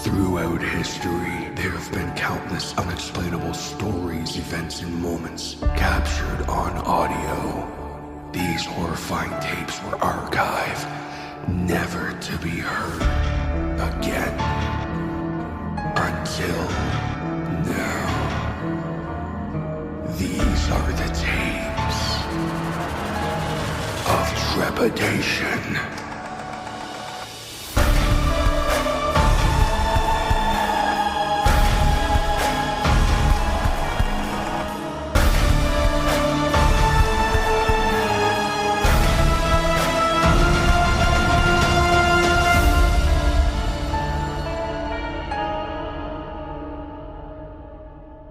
Throughout history, there have been countless unexplainable stories, events, and moments captured on audio. These horrifying tapes were archived, never to be heard again. Until now. These are the tapes of trepidation.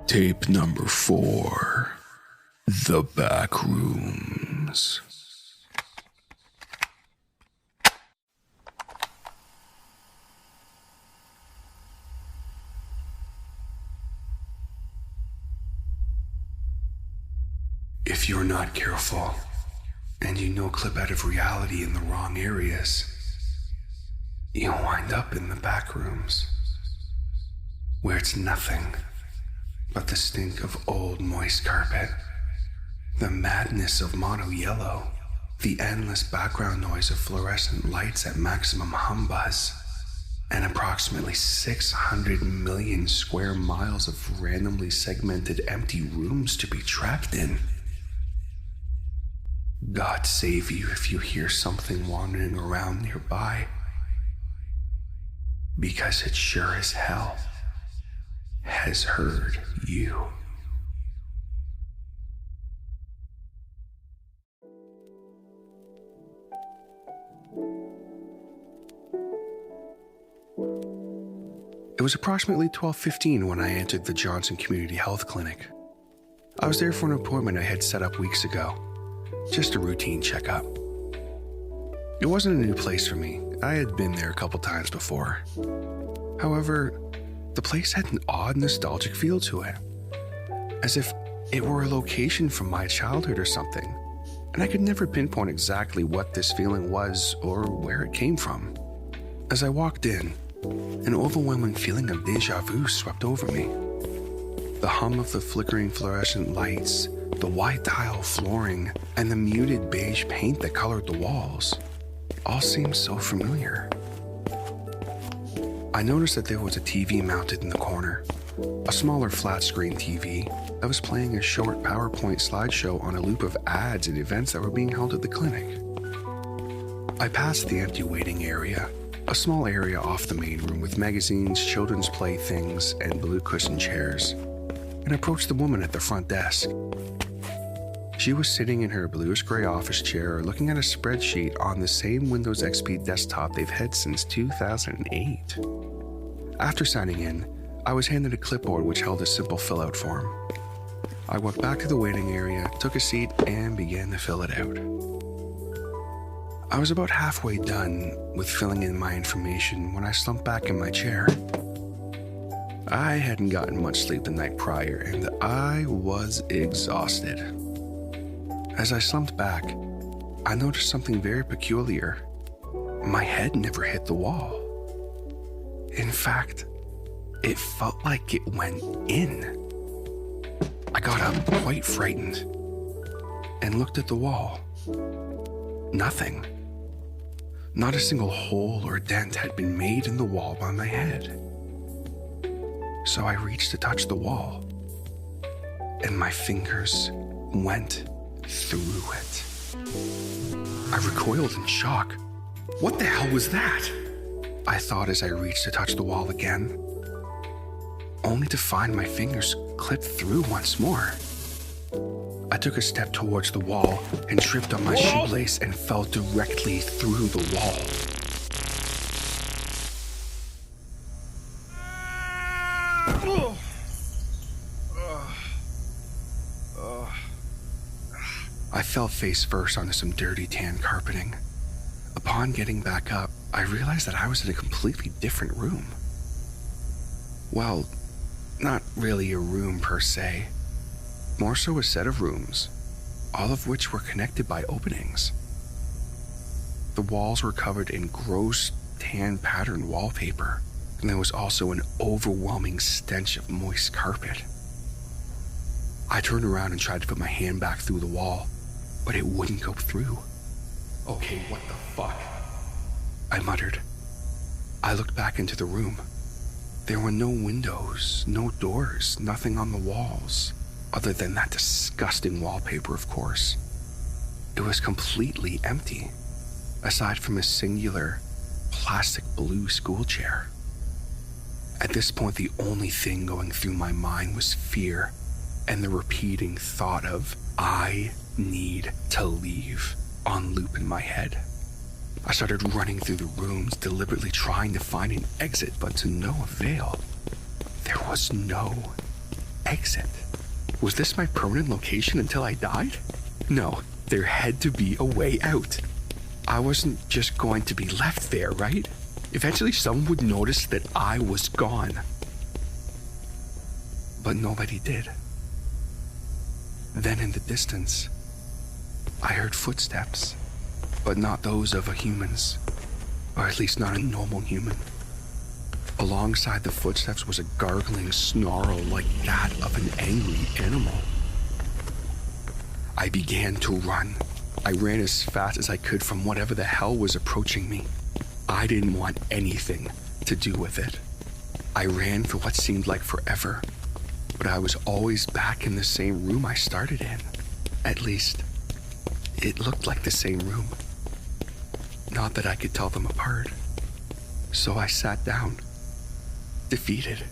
Tape number 4, The Backrooms. If you're not careful, and you no-clip out of reality in the wrong areas, you'll wind up in the backrooms, where it's nothing but the stink of old moist carpet, the madness of mono yellow, the endless background noise of fluorescent lights at maximum hum buzz, and approximately 600 million square miles of randomly segmented empty rooms to be trapped in. God save you if you hear something wandering around nearby, because it sure as hell has heard you. It was approximately 12:15 when I entered the Johnson Community Health Clinic. I was there for an appointment I had set up weeks ago, just a routine checkup. It wasn't a new place for me. I had been there a couple times before. However, the place had an odd nostalgic feel to it, as if it were a location from my childhood or something, and I could never pinpoint exactly what this feeling was or where it came from. As I walked in, an overwhelming feeling of déjà vu swept over me. The hum of the flickering fluorescent lights, the white tile flooring, and the muted beige paint that colored the walls all seemed so familiar. I noticed that there was a TV mounted in the corner, a smaller flat-screen TV that was playing a short PowerPoint slideshow on a loop of ads and events that were being held at the clinic. I passed the empty waiting area, a small area off the main room with magazines, children's playthings, and blue cushion chairs, and approached the woman at the front desk. She was sitting in her bluish-gray office chair looking at a spreadsheet on the same Windows XP desktop they've had since 2008. After signing in, I was handed a clipboard which held a simple fill-out form. I walked back to the waiting area, took a seat, and began to fill it out. I was about halfway done with filling in my information when I slumped back in my chair. I hadn't gotten much sleep the night prior, and I was exhausted. As I slumped back, I noticed something very peculiar. My head never hit the wall. In fact, it felt like it went in. I got up quite frightened and looked at the wall. Nothing. Not a single hole or dent had been made in the wall by my head. So I reached to touch the wall, and my fingers went through it. I recoiled in shock. What the hell was that? I thought as I reached to touch the wall again, only to find my fingers clipped through once more. I took a step towards the wall and tripped on my shoelace and fell directly through the wall. I fell face first onto some dirty tan carpeting. Upon getting back up, I realized that I was in a completely different room. Well, not really a room per se, more so a set of rooms, all of which were connected by openings. The walls were covered in gross tan pattern wallpaper, and there was also an overwhelming stench of moist carpet. I turned around and tried to put my hand back through the wall, but it wouldn't go through. Okay, what the fuck? I muttered. I looked back into the room. There were no windows, no doors, nothing on the walls, other than that disgusting wallpaper, of course. It was completely empty, aside from a singular plastic blue school chair. At this point, the only thing going through my mind was fear and the repeating thought of, I need to leave, on loop in my head. I started running through the rooms, deliberately trying to find an exit, but to no avail. There was no exit. Was this my permanent location until I died? No, there had to be a way out. I wasn't just going to be left there, right? Eventually someone would notice that I was gone. But nobody did. Then in the distance, I heard footsteps, but not those of a human's, or at least not a normal human. Alongside the footsteps was a gargling snarl like that of an angry animal. I began to run. I ran as fast as I could from whatever the hell was approaching me. I didn't want anything to do with it. I ran for what seemed like forever, but I was always back in the same room I started in. At least, it looked like the same room. Not that I could tell them apart. So I sat down, defeated.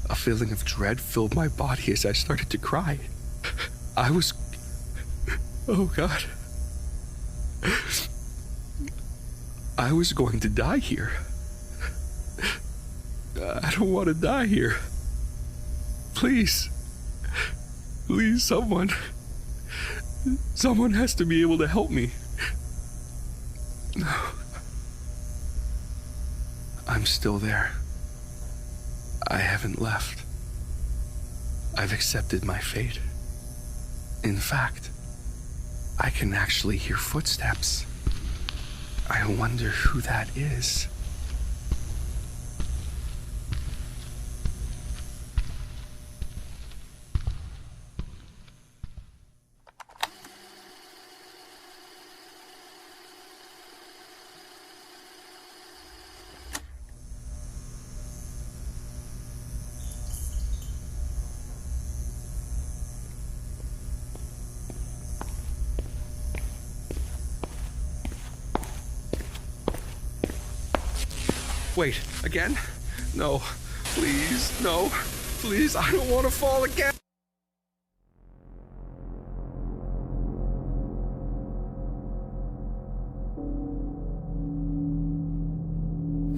A feeling of dread filled my body as I started to cry. Oh God. I was going to die here. I don't want to die here. Please, someone has to be able to help me. No. I'm still there. I haven't left. I've accepted my fate. In fact, I can actually hear footsteps. I wonder who that is. Wait, again? No, please, no, please, I don't want to fall again.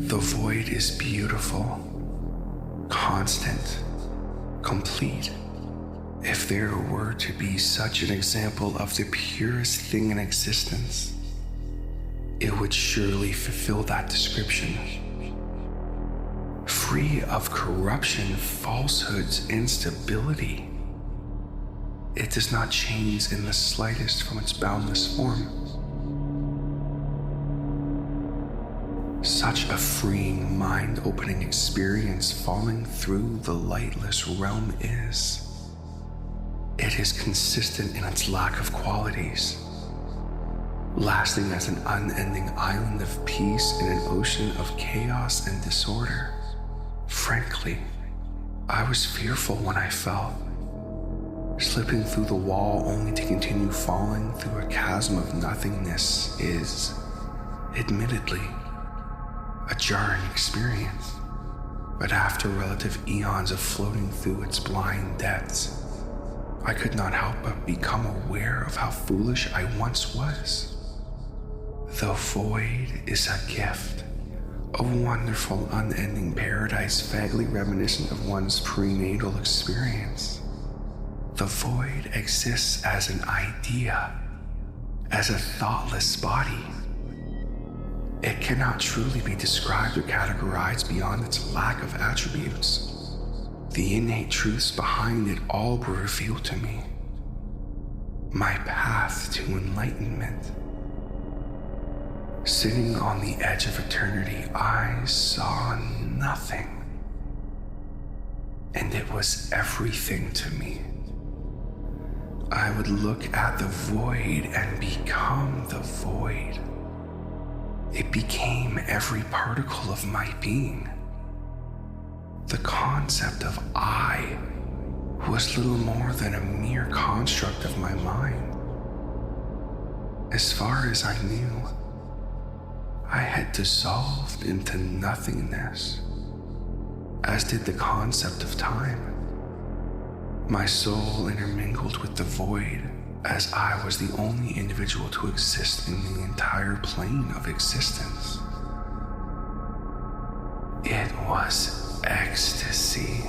The void is beautiful, constant, complete. If there were to be such an example of the purest thing in existence, it would surely fulfill that description. Free of corruption, falsehoods, instability. It does not change in the slightest from its boundless form. Such a freeing, mind-opening experience falling through the lightless realm is. It is consistent in its lack of qualities, lasting as an unending island of peace in an ocean of chaos and disorder. Frankly, I was fearful when I fell, slipping through the wall only to continue falling through a chasm of nothingness is, admittedly, a jarring experience. But after relative eons of floating through its blind depths, I could not help but become aware of how foolish I once was. The void is a gift, a wonderful, unending paradise vaguely reminiscent of one's prenatal experience. The void exists as an idea, as a thoughtless body. It cannot truly be described or categorized beyond its lack of attributes. The innate truths behind it all were revealed to me. My path to enlightenment. Sitting on the edge of eternity, I saw nothing. And it was everything to me. I would look at the void and become the void. It became every particle of my being. The concept of I was little more than a mere construct of my mind. As far as I knew, I had dissolved into nothingness, as did the concept of time. My soul intermingled with the void, as I was the only individual to exist in the entire plane of existence. It was ecstasy.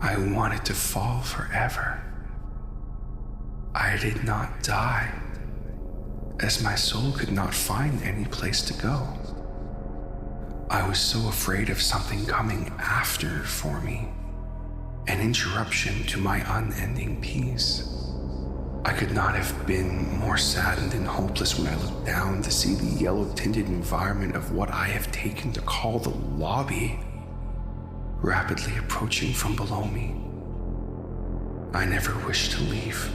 I wanted to fall forever. I did not die, as my soul could not find any place to go. I was so afraid of something coming after for me, an interruption to my unending peace. I could not have been more saddened and hopeless when I looked down to see the yellow-tinted environment of what I have taken to call the lobby, rapidly approaching from below me. I never wished to leave.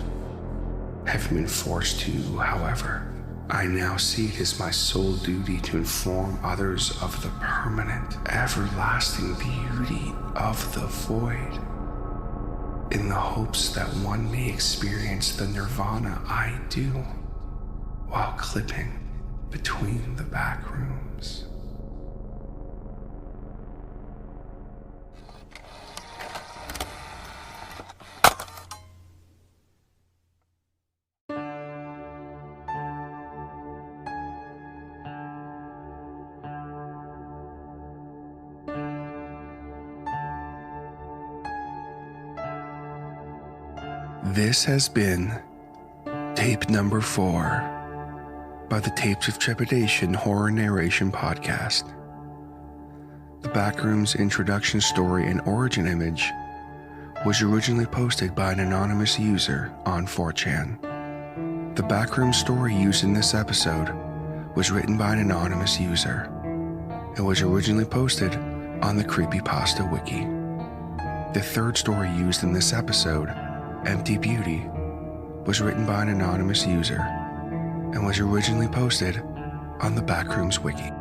Have been forced to, however. I now see it as my sole duty to inform others of the permanent, everlasting beauty of the void, in the hopes that one may experience the nirvana I do while clipping between the back rooms. This has been tape number 4 by the Tapes of Trepidation Horror Narration podcast. The Backrooms introduction story and origin image was originally posted by an anonymous user on 4chan. The Backrooms story used in this episode was written by an anonymous user. It was originally posted on the Creepypasta wiki. The third story used in this episode, Empty Beauty, was written by an anonymous user and was originally posted on the Backrooms wiki.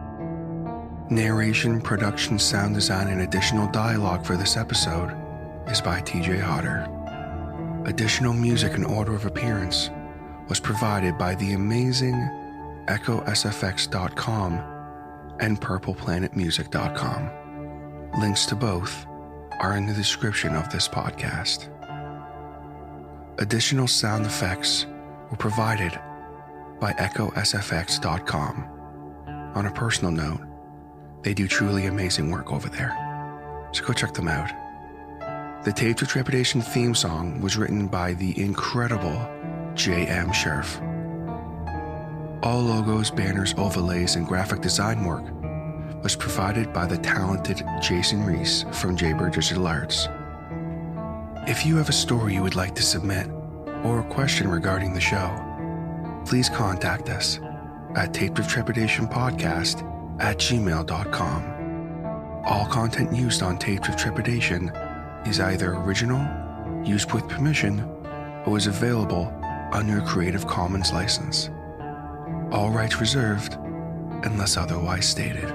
Narration, production, sound design, and additional dialogue for this episode is by TJ Hodder. Additional music and order of appearance was provided by the amazing EchoSFX.com and PurplePlanetMusic.com. Links to both are in the description of this podcast. Additional sound effects were provided by EchoSFX.com. On a personal note, they do truly amazing work over there, so go check them out. The Tapes of Trepidation theme song was written by the incredible J.M. Scherf. All logos, banners, overlays, and graphic design work was provided by the talented Jason Reese from Jaybird Digital Arts. If you have a story you would like to submit or a question regarding the show, please contact us at tapesoftrepidationpodcast@gmail.com. All content used on Tapes of Trepidation is either original, used with permission, or is available under a Creative Commons license. All rights reserved unless otherwise stated.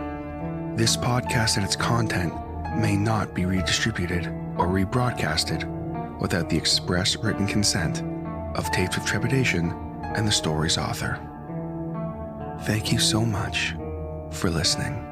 This podcast and its content may not be redistributed or rebroadcasted without the express written consent of Tapes of Trepidation and the story's author. Thank you so much for listening.